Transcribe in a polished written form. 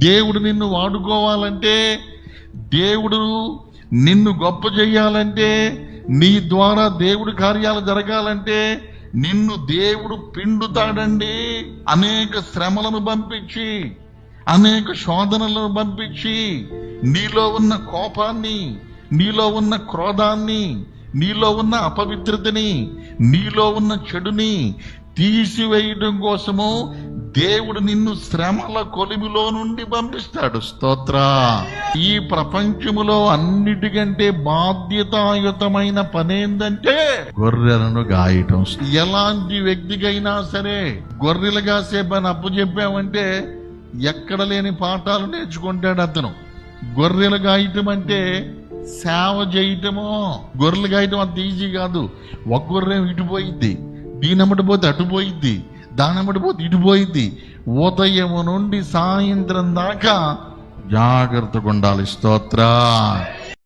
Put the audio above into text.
దేవుడు నిన్ను వాడుకోవాలంటే, దేవుడు నిన్ను గొప్ప చేయాలంటే, నీ ద్వారా దేవుడి కార్యాలు జరగాలంటే నిన్ను దేవుడు పిండుతాడండి. అనేక శ్రమలను పంపించి, అనేక శోధనలను పంపించి, నీలో ఉన్న కోపాన్ని, నీలో ఉన్న క్రోధాన్ని, నీలో ఉన్న అపవిత్రతని, నీలో ఉన్న చెడుని తీసివేయడం కోసము దేవుడు నిన్ను శ్రమల కొలిమిలో నుండి పంపిస్తాడు. స్తోత్ర. ఈ ప్రపంచములో అన్నిటికంటే బాధ్యతాయుతమైన పనేందంటే గొర్రెలను గాయటం. ఎలాంటి వ్యక్తికైనా సరే గొర్రెలు కాసే పని అప్పచెప్పామంటే ఎక్కడ లేని పాఠాలు నేర్చుకుంటాడు అతను. గొర్రెలు గాయటం అంటే సేవ చేయటము. గొర్రెలు గాయటం అంత ఈజీ కాదు. ఒక గొర్రె ఇటుపోయిద్ది, దీనమ్మటి పోతే అటుపోయిద్ది, దానమ్మటి పోతే ఇటుపోయిద్ది. ఉదయం నుండి సాయంత్రం దాకా జాగ్రత్తగా ఉండాలి. స్తోత్ర.